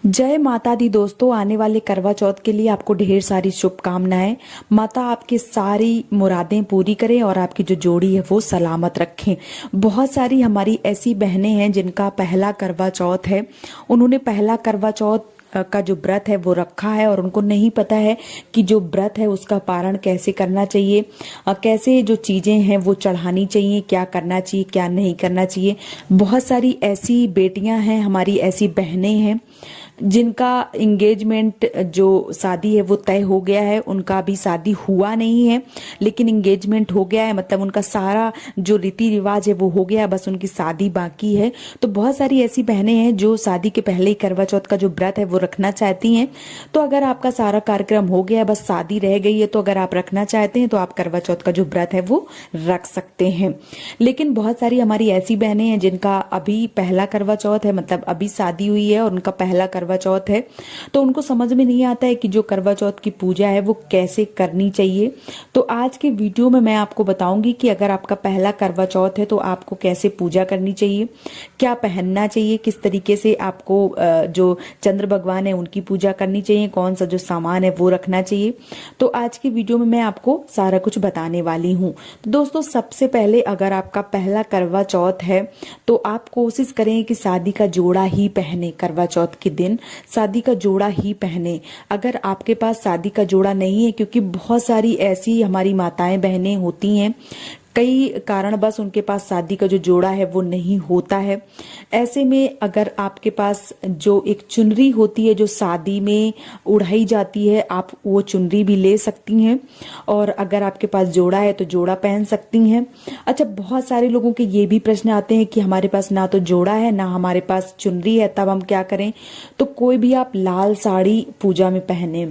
जय माता दी दोस्तों, आने वाले करवा चौथ के लिए आपको ढेर सारी शुभकामनाएं। माता आपकी सारी मुरादें पूरी करें और आपकी जो जोड़ी है वो सलामत रखें। बहुत सारी हमारी ऐसी बहनें हैं जिनका पहला करवा चौथ है। उन्होंने पहला करवा चौथ का जो व्रत है वो रखा है और उनको नहीं पता है कि जो व्रत है उसका पारण कैसे करना चाहिए, कैसे जो चीजें हैं वो चढ़ानी चाहिए, क्या करना चाहिए क्या नहीं करना चाहिए। बहुत सारी ऐसी बेटियां हैं, हमारी ऐसी बहनें हैं जिनका एंगेजमेंट जो शादी है वो तय हो गया है। उनका अभी शादी हुआ नहीं है लेकिन एंगेजमेंट हो गया है, मतलब उनका सारा जो रीति रिवाज है वो हो गया है, बस उनकी शादी बाकी है। तो बहुत सारी ऐसी बहनें हैं जो शादी के पहले ही करवा चौथ का जो व्रत है वो रखना चाहती हैं। तो अगर आपका सारा कार्यक्रम हो गया है, बस शादी रह गई है, तो अगर आप रखना चाहते हैं तो आप करवा चौथ का जो व्रत है वो रख सकते हैं। लेकिन बहुत सारी हमारी ऐसी बहनें हैं जिनका अभी पहला करवा चौथ है, मतलब अभी शादी हुई है और उनका पहला करवा चौथ है, तो उनको समझ में नहीं आता है कि जो करवा चौथ की पूजा है वो कैसे करनी चाहिए। तो आज के वीडियो में मैं आपको बताऊंगी कि अगर आपका पहला करवा चौथ है तो आपको कैसे पूजा करनी चाहिए, क्या पहनना चाहिए, किस तरीके से आपको जो चंद्र भगवान है उनकी पूजा करनी चाहिए, कौन सा जो सामान है वो रखना चाहिए। तो आज की वीडियो में मैं आपको सारा कुछ बताने वाली हूँ। तो दोस्तों, सबसे पहले अगर आपका पहला करवा चौथ है तो आप कोशिश करें कि शादी का जोड़ा ही पहने। करवा चौथ के दिन शादी का जोड़ा ही पहने। अगर आपके पास शादी का जोड़ा नहीं है, क्योंकि बहुत सारी ऐसी हमारी माताएं बहनें होती हैं, कई कारण बस उनके पास शादी का जो जोड़ा है वो नहीं होता है। ऐसे में अगर आपके पास जो एक चुनरी होती है जो शादी में उड़ाई जाती है, आप वो चुनरी भी ले सकती हैं। और अगर आपके पास जोड़ा है तो जोड़ा पहन सकती हैं। अच्छा, बहुत सारे लोगों के ये भी प्रश्न आते हैं कि हमारे पास ना तो जोड़ा है ना हमारे पास चुनरी है, तब हम क्या करें। तो कोई भी आप लाल साड़ी पूजा में पहने।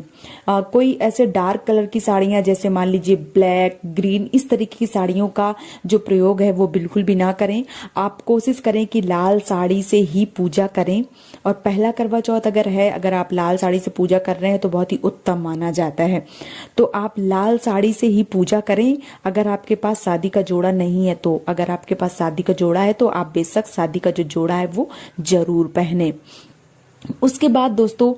कोई ऐसे डार्क कलर की साड़ियां, जैसे मान लीजिए ब्लैक, ग्रीन, इस तरीके की साड़ियों का जो प्रयोग है वो बिल्कुल भी ना करें। आप कोशिश करें कि लाल साड़ी से ही पूजा करें। और पहला करवा चौथ अगर है, अगर आप लाल साड़ी से पूजा कर रहे हैं तो बहुत ही उत्तम माना जाता है। तो आप लाल साड़ी से ही पूजा करें। अगर आपके पास शादी का जोड़ा नहीं है तो, अगर आपके पास शादी का जोड़ा है तो आप बेशक शादी का जो जोड़ा है वो जरूर पहने। उसके बाद दोस्तों,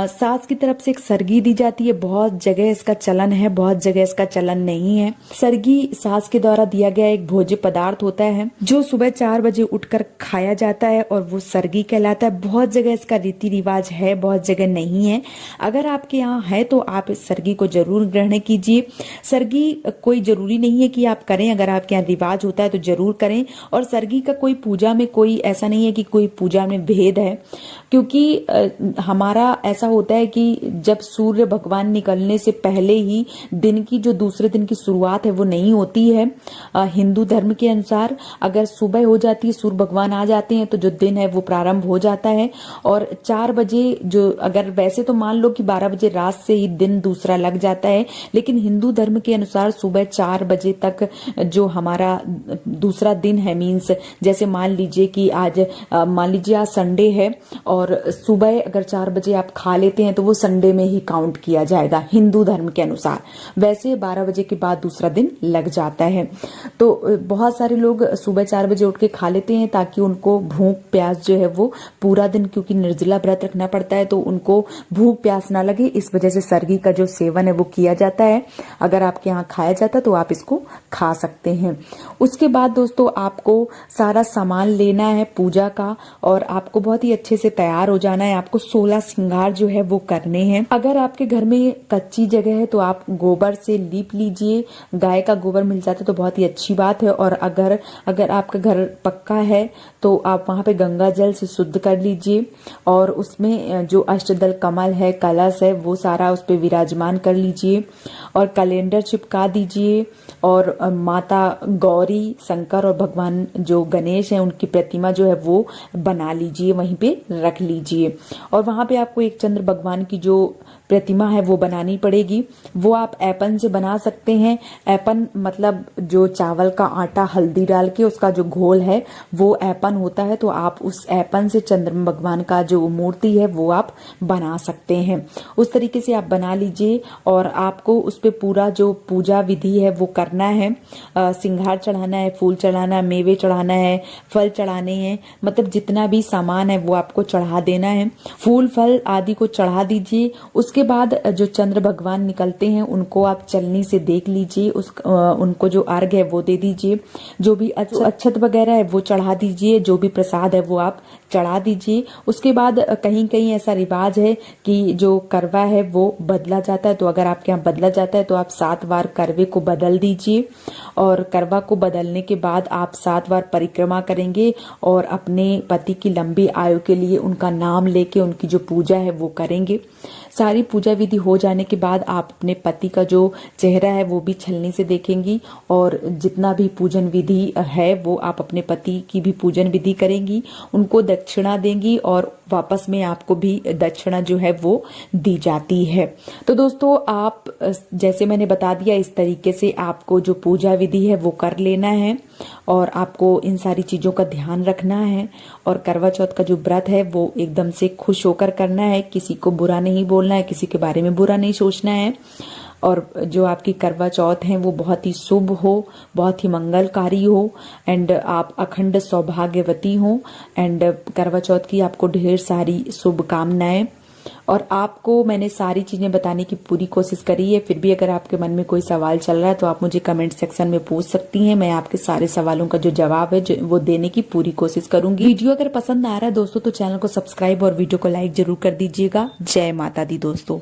सास की तरफ से एक सरगी दी जाती है। बहुत जगह इसका चलन है, बहुत जगह इसका चलन नहीं है। सरगी सास के द्वारा दिया गया एक भोज्य पदार्थ होता है जो सुबह 4 बजे उठकर खाया जाता है और वो सरगी कहलाता है। बहुत जगह इसका रीति रिवाज है, बहुत जगह नहीं है। अगर आपके यहाँ है तो आप इस सरगी को जरूर ग्रहण कीजिए। सरगी कोई जरूरी नहीं है कि आप करें, अगर आपके यहाँ रिवाज होता है तो जरूर करें। और सरगी का कोई पूजा में कोई ऐसा नहीं है कि कोई पूजा में भेद है, क्योंकि हमारा ऐसा होता है कि जब सूर्य भगवान निकलने से पहले ही दिन की जो दूसरे दिन की शुरुआत है वो नहीं होती है। हिंदू धर्म के अनुसार अगर सुबह हो जाती है, सूर्य भगवान आ जाते हैं, तो जो दिन है वो प्रारंभ हो जाता है। और 4 बजे जो, अगर वैसे तो मान लो कि 12 बजे रात से ही दिन दूसरा लग जाता है, लेकिन हिंदू धर्म के अनुसार सुबह 4 बजे तक जो हमारा दूसरा दिन है, मीन्स जैसे मान लीजिए कि आज मान लीजिए आज संडे है और सुबह अगर 4 बजे आप खा लेते हैं तो वो संडे में ही काउंट किया जाएगा हिंदू धर्म के अनुसार। वैसे 12 बजे के बाद दूसरा दिन लग जाता है। तो बहुत सारे लोग सुबह 4 बजे उठ के खा लेते हैं ताकि उनको भूख प्यास जो है वो पूरा दिन, क्योंकि निर्जला व्रत रखना पड़ता है, तो उनको भूख प्यास ना लगे, इस वजह से सरगी का जो सेवन है वो किया जाता है। अगर आपके यहाँ खाया जाता है तो आप इसको खा सकते हैं। उसके बाद दोस्तों, आपको सारा सामान लेना है पूजा का और आपको बहुत ही अच्छे से तैयार हो जाना है। आपको 16 श्रृंगार जो है वो करने हैं। अगर आपके घर में कच्ची जगह है तो आप गोबर से लीप लीजिए। गाय का गोबर मिल जाता है तो बहुत ही अच्छी बात है। और अगर आपका घर पक्का है तो आप वहां पे गंगा जल से शुद्ध कर लीजिए और उसमें जो अष्टदल कमल है, कलश है, वो सारा उस पे विराजमान कर लीजिए और कैलेंडर चिपका दीजिए। और माता गौरी, शंकर और भगवान जो गणेश है उनकी प्रतिमा जो है वो बना लीजिए, वहीं पे रख लीजिए। और वहां पे आपको एक चंद्र भगवान की जो प्रतिमा है वो बनानी पड़ेगी। वो आप ऐपन से बना सकते हैं। ऐपन मतलब जो चावल का आटा हल्दी डाल के उसका जो घोल है वो ऐपन होता है, तो आप उस ऐपन से चंद्रमा भगवान का जो मूर्ति है वो आप बना सकते हैं। उस तरीके से आप बना लीजिए और आपको उस पे पूरा जो पूजा विधि है वो करना है। सिंगार चढ़ाना है, फूल चढ़ाना है, मेवे चढ़ाना है, फल चढ़ाने हैं, मतलब जितना भी सामान है वो आपको चढ़ा देना है। फूल फल आदि को चढ़ा दीजिए। उसके बाद जो चंद्र भगवान निकलते हैं उनको आप चलनी से देख लीजिए, उनको जो अर्घ है वो दे दीजिए। जो भी अक्षत वगैरह है वो चढ़ा दीजिए, जो भी प्रसाद है वो आप चढ़ा दीजिए। उसके बाद कहीं कहीं ऐसा रिवाज है कि जो करवा है वो बदला जाता है, तो अगर आपके यहाँ बदला जाता है तो आप 7 बार करवे को बदल दीजिए। और करवा को बदलने के बाद आप 7 बार परिक्रमा करेंगे और अपने पति की लंबी आयु के लिए उनका नाम लेके उनकी जो पूजा है वो करेंगे। सारी पूजा विधि हो जाने के बाद आप अपने पति का जो चेहरा है वो भी छलनी से देखेंगी और जितना भी पूजन विधि है वो आप अपने पति की भी पूजन विधि करेंगी, उनको दक्षिणा देंगी और वापस में आपको भी दक्षिणा जो है वो दी जाती है। तो दोस्तों आप जैसे मैंने बता दिया इस तरीके से आपको जो पूजा विधि है वो कर लेना है और आपको इन सारी चीजों का ध्यान रखना है। और करवा चौथ का जो व्रत है वो एकदम से खुश होकर करना है, किसी को बुरा नहीं बोलना है, किसी के बारे में बुरा नहीं सोचना है। और जो आपकी करवा चौथ है वो बहुत ही शुभ हो, बहुत ही मंगलकारी हो एंड आप अखंड सौभाग्यवती हो। एंड करवा चौथ की आपको ढेर सारी शुभकामनाएं। और आपको मैंने सारी चीजें बताने की पूरी कोशिश करी है, फिर भी अगर आपके मन में कोई सवाल चल रहा है तो आप मुझे कमेंट सेक्शन में पूछ सकती हैं। मैं आपके सारे सवालों का जो जवाब है वो देने की पूरी कोशिश करूंगी। वीडियो अगर पसंद आ रहा है दोस्तों तो चैनल को सब्सक्राइब और वीडियो को लाइक जरूर कर दीजिएगा। जय माता दी दोस्तों।